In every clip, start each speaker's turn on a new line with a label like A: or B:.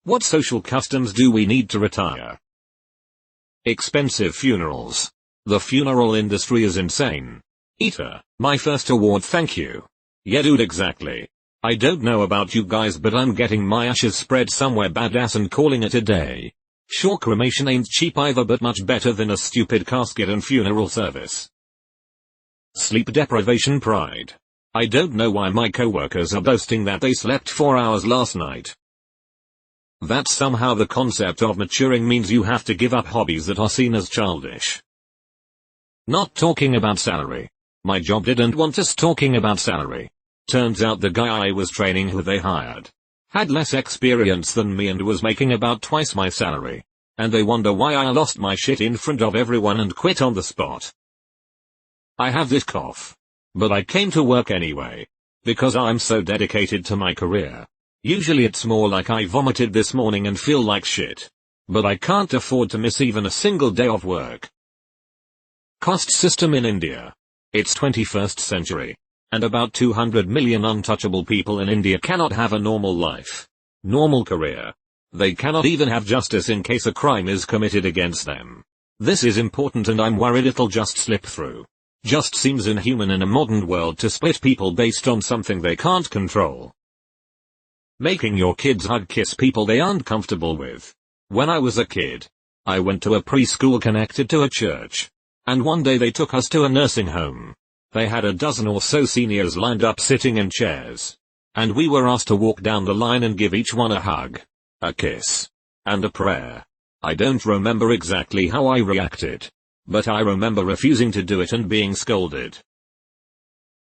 A: What social customs do we need to retire? Expensive funerals. The funeral industry is insane. Eater, my first award, thank you. Yeah dude, exactly. I don't know about you guys, but I'm getting my ashes spread somewhere badass and calling it a day. Sure, cremation ain't cheap either, but much better than a stupid casket and funeral service. Sleep deprivation pride. I don't know why my coworkers are boasting that they slept 4 hours last night. That somehow the concept of maturing means you have to give up hobbies that are seen as childish. Not talking about salary. My job didn't want us talking about salary. Turns out the guy I was training who they hired had less experience than me and was making about twice my salary. And they wonder why I lost my shit in front of everyone and quit on the spot. I have this cough. But I came to work anyway. Because I'm so dedicated to my career. Usually it's more like I vomited this morning and feel like shit. But I can't afford to miss even a single day of work. Caste system in India. It's 21st century. And about 200 million untouchable people in India cannot have a normal life. Normal career. They cannot even have justice in case a crime is committed against them. This is important and I'm worried it'll just slip through. Just seems inhuman in a modern world to split people based on something they can't control. Making your kids hug kiss people they aren't comfortable with. When I was a kid, I went to a preschool connected to a church. And one day they took us to a nursing home. They had a dozen or so seniors lined up sitting in chairs. And we were asked to walk down the line and give each one a hug, a kiss, and a prayer. I don't remember exactly how I reacted. But I remember refusing to do it and being scolded.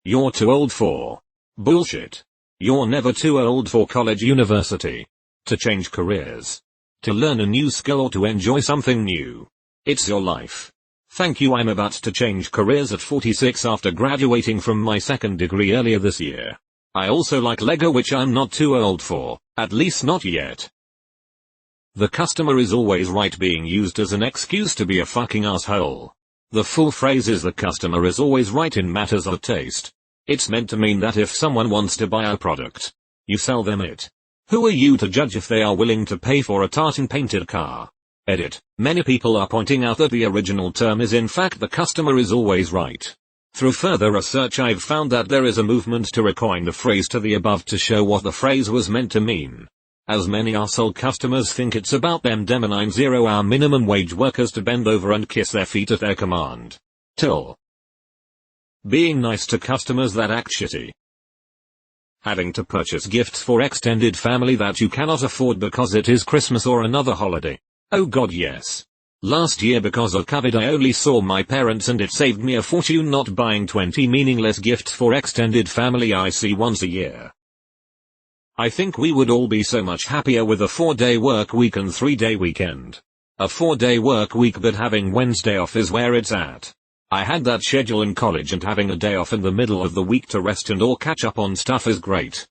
A: You're too old for. Bullshit. You're never too old for college, university. To change careers. To learn a new skill or to enjoy something new. It's your life. Thank you. I'm about to change careers at 46 after graduating from my second degree earlier this year. I also like Lego, which I'm not too old for, at least not yet. The customer is always right being used as an excuse to be a fucking asshole. The full phrase is the customer is always right in matters of taste. It's meant to mean that if someone wants to buy a product, you sell them it. Who are you to judge if they are willing to pay for a tartan-painted car? Edit. Many people are pointing out that the original term is in fact the customer is always right. Through further research I've found that there is a movement to recoin the phrase to the above to show what the phrase was meant to mean. As many arsehole customers think it's about them demonizing 0-hour minimum wage workers to bend over and kiss their feet at their command. Till. Being nice to customers that act shitty. Having to purchase gifts for extended family that you cannot afford because it is Christmas or another holiday. Oh god, yes. Last year because of COVID I only saw my parents and it saved me a fortune not buying 20 meaningless gifts for extended family I see once a year. I think we would all be so much happier with a 4-day work week and 3-day weekend. A 4-day work week but having Wednesday off is where it's at. I had that schedule in college and having a day off in the middle of the week to rest and or catch up on stuff is great.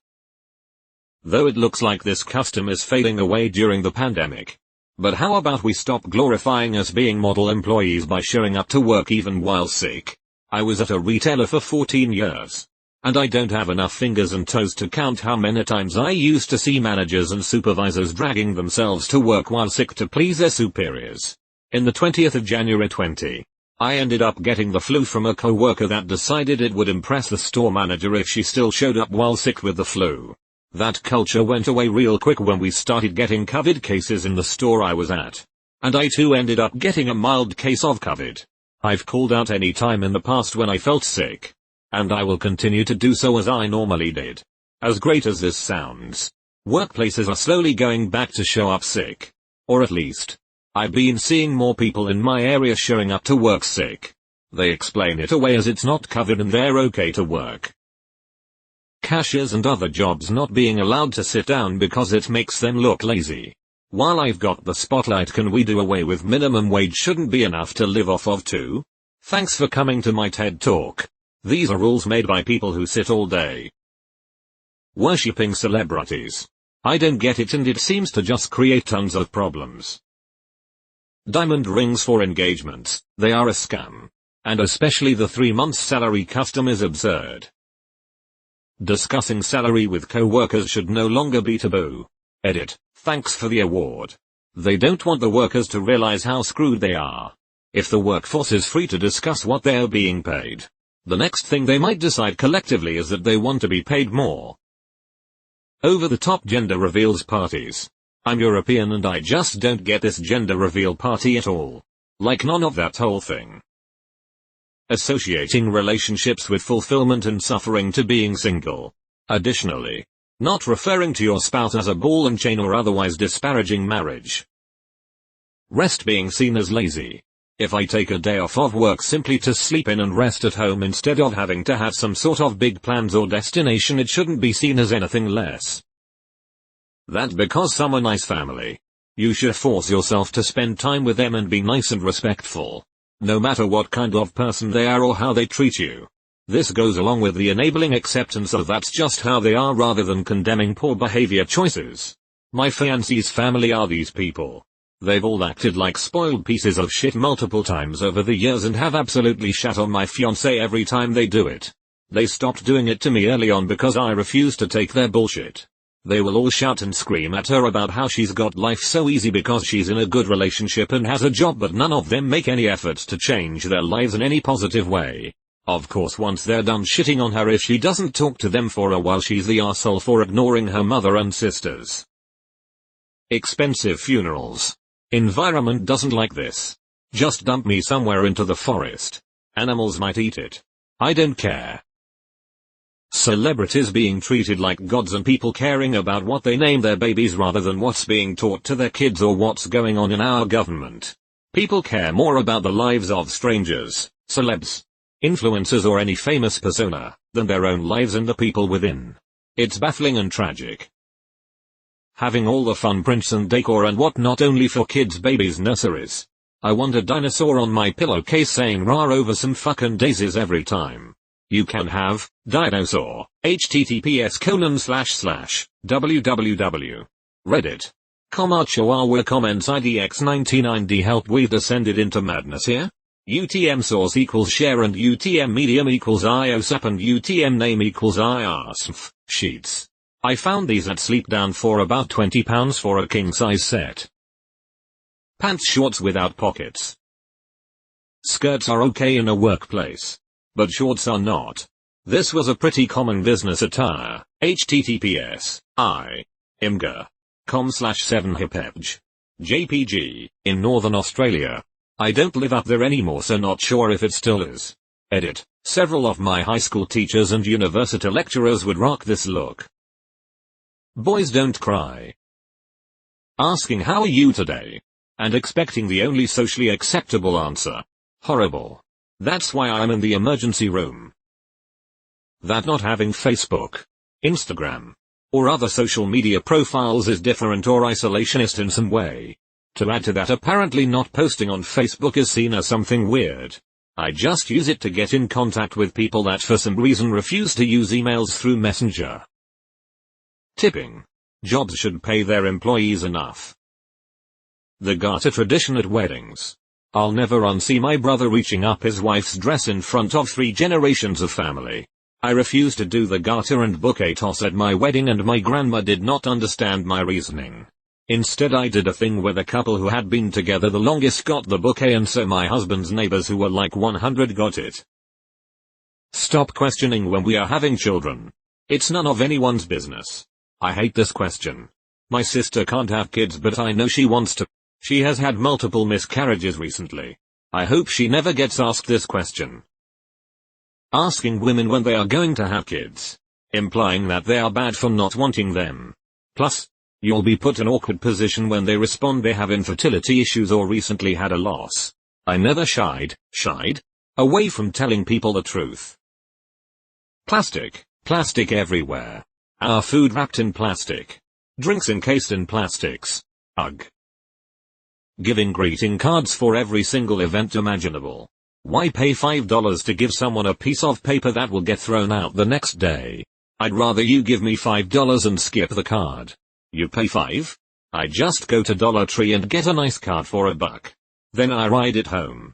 A: Though it looks like this custom is fading away during the pandemic. But how about we stop glorifying us being model employees by showing up to work even while sick? I was at a retailer for 14 years. And I don't have enough fingers and toes to count how many times I used to see managers and supervisors dragging themselves to work while sick to please their superiors. In the 20th of January 20, I ended up getting the flu from a coworker that decided it would impress the store manager if she still showed up while sick with the flu. That culture went away real quick when we started getting COVID cases in the store I was at. And I too ended up getting a mild case of COVID. I've called out any time in the past when I felt sick. And I will continue to do so as I normally did. As great as this sounds, workplaces are slowly going back to show up sick. Or at least, I've been seeing more people in my area showing up to work sick. They explain it away as it's not covered and they're okay to work. Cashiers and other jobs not being allowed to sit down because it makes them look lazy. While I've got the spotlight, can we do away with minimum wage? Shouldn't be enough to live off of too? Thanks for coming to my TED Talk. These are rules made by people who sit all day. Worshipping celebrities. I don't get it and it seems to just create tons of problems. Diamond rings for engagements, they are a scam. And especially the 3 months salary custom is absurd. Discussing salary with co-workers should no longer be taboo. Edit. Thanks for the award. They don't want the workers to realize how screwed they are. If the workforce is free to discuss what they are being paid, the next thing they might decide collectively is that they want to be paid more. Over-the-top gender reveals parties. I'm European and I just don't get this gender reveal party at all. Like none of that whole thing. Associating relationships with fulfillment and suffering to being single. Additionally, not referring to your spouse as a ball and chain or otherwise disparaging marriage. Rest being seen as lazy. If I take a day off of work simply to sleep in and rest at home instead of having to have some sort of big plans or destination, it shouldn't be seen as anything less. That because some are nice family, you should force yourself to spend time with them and be nice and respectful, no matter what kind of person they are or how they treat you. This goes along with the enabling acceptance of that's just how they are rather than condemning poor behavior choices. My fiance's family are these people. They've all acted like spoiled pieces of shit multiple times over the years and have absolutely shat on my fiancé every time they do it. They stopped doing it to me early on because I refused to take their bullshit. They will all shout and scream at her about how she's got life so easy because she's in a good relationship and has a job, but none of them make any efforts to change their lives in any positive way. Of course, once they're done shitting on her if she doesn't talk to them for a while, she's the arsehole for ignoring her mother and sisters. Expensive funerals. Environment doesn't like this. Just dump me somewhere into the forest. Animals might eat it. I don't care. Celebrities being treated like gods and people caring about what they name their babies rather than what's being taught to their kids or what's going on in our government. People care more about the lives of strangers, celebs, influencers or any famous persona, than their own lives and the people within. It's baffling and tragic. Having all the fun prints and decor and whatnot only for kids' babies' nurseries. I want a dinosaur on my pillowcase saying rah over some fucking daisies every time. You can have, dinosaur, https://www. Reddit. Comments IDX99D help, we've descended into madness here? UTM source equals share and UTM medium equals IOSAP and UTM name equals IASF, sheets. I found these at Sleepdown for about £20 for a king-size set. Pants shorts without pockets. Skirts are okay in a workplace, but shorts are not. This was a pretty common business attire. https imgur.com/7hipepg. JPG, in Northern Australia. I don't live up there anymore, so not sure if it still is. Edit. Several of my high school teachers and university lecturers would rock this look. Boys don't cry. Asking how are you today? And expecting the only socially acceptable answer. Horrible. That's why I'm in the emergency room. That not having Facebook, Instagram, or other social media profiles is different or isolationist in some way. To add to that, apparently not posting on Facebook is seen as something weird. I just use it to get in contact with people that for some reason refuse to use emails through Messenger. Tipping. Jobs should pay their employees enough. The garter tradition at weddings. I'll never unsee my brother reaching up his wife's dress in front of 3 generations of family. I refused to do the garter and bouquet toss at my wedding and my grandma did not understand my reasoning. Instead I did a thing where the couple who had been together the longest got the bouquet and so my husband's neighbors who were like 100 got it. Stop questioning when we are having children. It's none of anyone's business. I hate this question. My sister can't have kids but I know she wants to. She has had multiple miscarriages recently. I hope she never gets asked this question. Asking women when they are going to have kids, implying that they are bad for not wanting them. Plus, you'll be put in an awkward position when they respond they have infertility issues or recently had a loss. I never shied away from telling people the truth. Plastic everywhere. Our food wrapped in plastic. Drinks encased in plastics. Ugh. Giving greeting cards for every single event imaginable. Why pay $5 to give someone a piece of paper that will get thrown out the next day? I'd rather you give me $5 and skip the card. You pay $5? I just go to Dollar Tree and get a nice card for $1. Then I ride it home.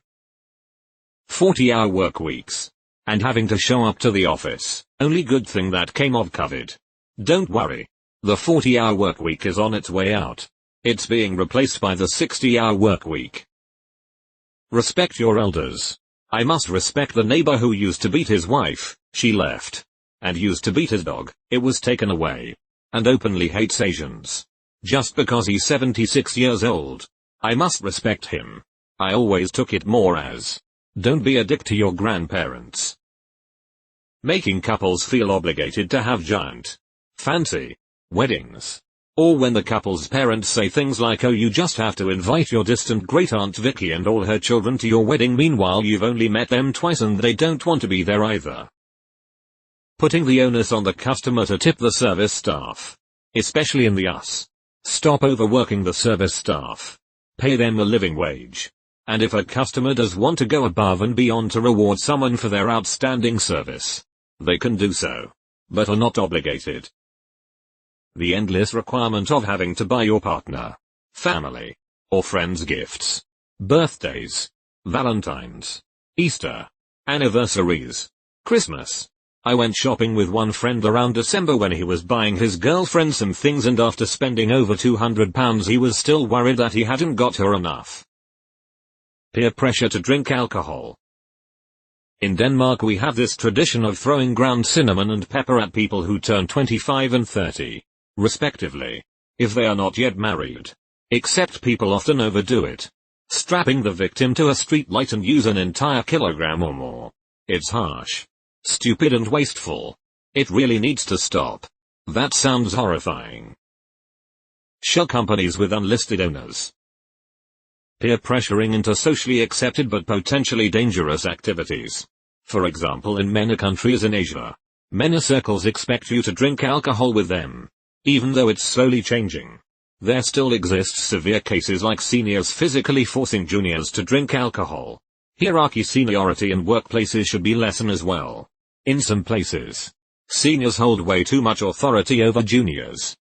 A: 40-hour work weeks. And having to show up to the office. Only good thing that came of COVID. Don't worry. The 40-hour workweek is on its way out. It's being replaced by the 60-hour workweek. Respect your elders. I must respect the neighbor who used to beat his wife, she left. And used to beat his dog, it was taken away. And openly hates Asians. Just because he's 76 years old. I must respect him. I always took it more as, don't be a dick to your grandparents. Making couples feel obligated to have giant, fancy weddings. Or when the couple's parents say things like, oh, you just have to invite your distant great aunt Vicky and all her children to your wedding, meanwhile you've only met them twice and they don't want to be there either. Putting the onus on the customer to tip the service staff. Especially in the US. Stop overworking the service staff. Pay them a living wage. And if a customer does want to go above and beyond to reward someone for their outstanding service, they can do so. But are not obligated. The endless requirement of having to buy your partner, family, or friends gifts. Birthdays, Valentine's, Easter, anniversaries, Christmas. I went shopping with one friend around December when he was buying his girlfriend some things, and after spending over £200 he was still worried that he hadn't got her enough. Peer pressure to drink alcohol. In Denmark we have this tradition of throwing ground cinnamon and pepper at people who turn 25 and 30. Respectively, if they are not yet married. Except people often overdo it. Strapping the victim to a street light and use an entire kilogram or more. It's harsh. Stupid and wasteful. It really needs to stop. That sounds horrifying. Shell companies with unlisted owners. Peer pressuring into socially accepted but potentially dangerous activities. For example, in many countries in Asia, many circles expect you to drink alcohol with them. Even though it's slowly changing, there still exists severe cases like seniors physically forcing juniors to drink alcohol. Hierarchy seniority in workplaces should be lessened as well. In some places, seniors hold way too much authority over juniors.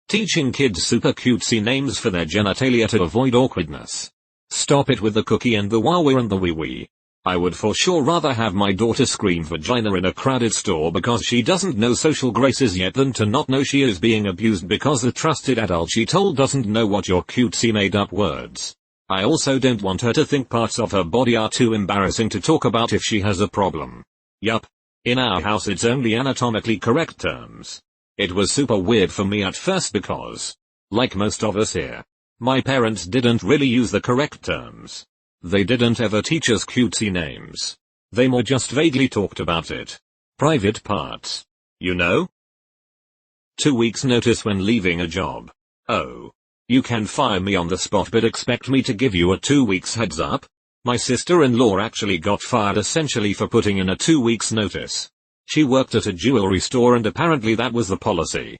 A: Teaching kids super cutesy names for their genitalia to avoid awkwardness. Stop it with the cookie and the wawa and the wee wee. I would for sure rather have my daughter scream vagina in a crowded store because she doesn't know social graces yet than to not know she is being abused because the trusted adult she told doesn't know what your cutesy made up words. I also don't want her to think parts of her body are too embarrassing to talk about if she has a problem. Yup. In our house it's only anatomically correct terms. It was super weird for me at first because, like most of us here, my parents didn't really use the correct terms. They didn't ever teach us cutesy names. They more just vaguely talked about it. Private parts. You know? 2 weeks notice when leaving a job. Oh. You can fire me on the spot but expect me to give you a 2 weeks heads up? My sister-in-law actually got fired essentially for putting in a 2 weeks notice. She worked at a jewelry store and apparently that was the policy.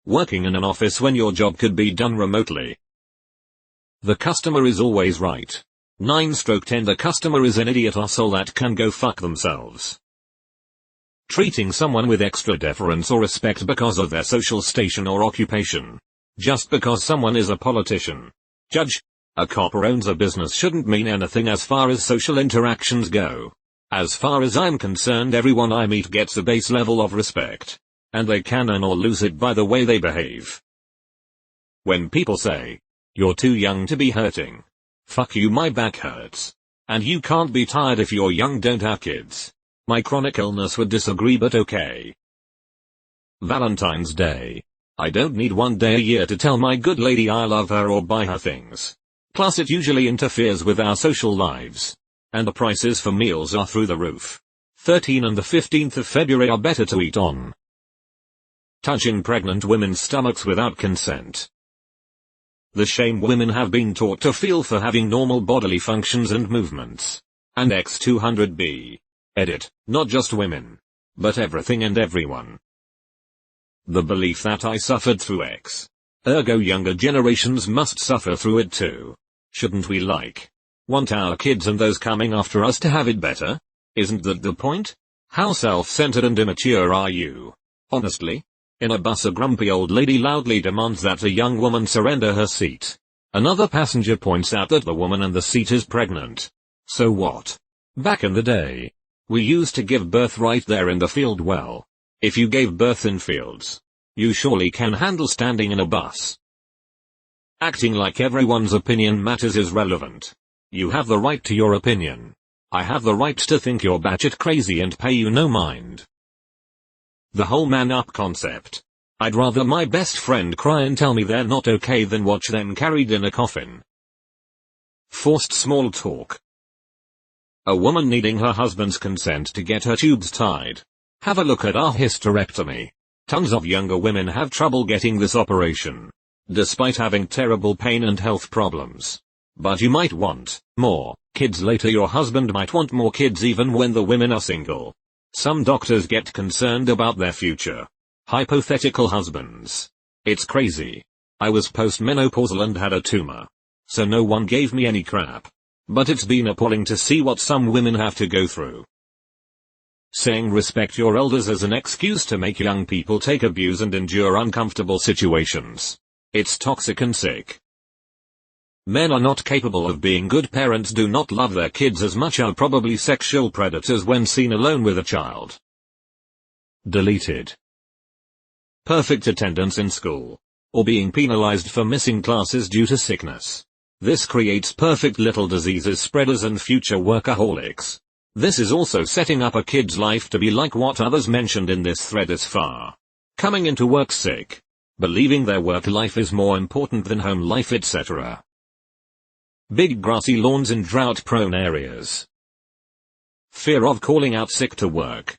A: Working in an office when your job could be done remotely. The customer is always right. 9/10 The customer is an idiot asshole that can go fuck themselves. Treating someone with extra deference or respect because of their social station or occupation. Just because someone is a politician, judge, a cop or owns a business shouldn't mean anything as far as social interactions go. As far as I'm concerned, everyone I meet gets a base level of respect. And they can earn or lose it by the way they behave. When people say, you're too young to be hurting. Fuck you, my back hurts. And you can't be tired if you're young, don't have kids. My chronic illness would disagree, but okay. Valentine's Day. I don't need one day a year to tell my good lady I love her or buy her things. Plus it usually interferes with our social lives. And the prices for meals are through the roof. 13 and the 15th of February are better to eat on. Touching pregnant women's stomachs without consent. The shame women have been taught to feel for having normal bodily functions and movements. And X200B. Edit, not just women. But everything and everyone. The belief that I suffered through X. Ergo younger generations must suffer through it too. Shouldn't we want our kids and those coming after us to have it better? Isn't that the point? How self-centered and immature are you? Honestly? In a bus a grumpy old lady loudly demands that a young woman surrender her seat. Another passenger points out that the woman in the seat is pregnant. So what? Back in the day, we used to give birth right there in the field. Well, if you gave birth in fields, You surely can handle standing in a bus. Acting like everyone's opinion matters is relevant. You have the right to your opinion. I have the right to think you're batshit crazy and pay you no mind. The whole man up concept. I'd rather my best friend cry and tell me they're not okay than watch them carried in a coffin. Forced small talk. A woman needing her husband's consent to get her tubes tied. Have a look at our hysterectomy. Tons of younger women have trouble getting this operation, despite having terrible pain and health problems. But you might want more kids later. Your husband might want more kids even when the women are single. Some doctors get concerned about their future hypothetical husbands. It's crazy. I was postmenopausal and had a tumor, so no one gave me any crap. But it's been appalling to see what some women have to go through. Saying respect your elders as an excuse to make young people take abuse and endure uncomfortable situations. It's toxic and sick. Men are not capable of being good parents, do not love their kids as much, are probably sexual predators when seen alone with a child. Deleted. Perfect attendance in school. Or being penalized for missing classes due to sickness. This creates perfect little diseases spreaders and future workaholics. This is also setting up a kid's life to be like what others mentioned in this thread as far. Coming into work sick. Believing their work life is more important than home life, etc. Big grassy lawns in drought-prone areas. Fear of calling out sick to work.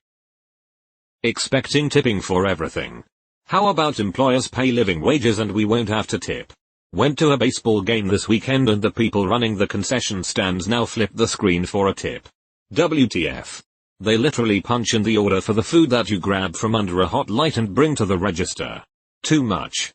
A: Expecting tipping for everything. How about employers pay living wages and we won't have to tip? Went to a baseball game this weekend and the people running the concession stands now flip the screen for a tip. WTF. They literally punch in the order for the food that you grab from under a hot light and bring to the register. Too much.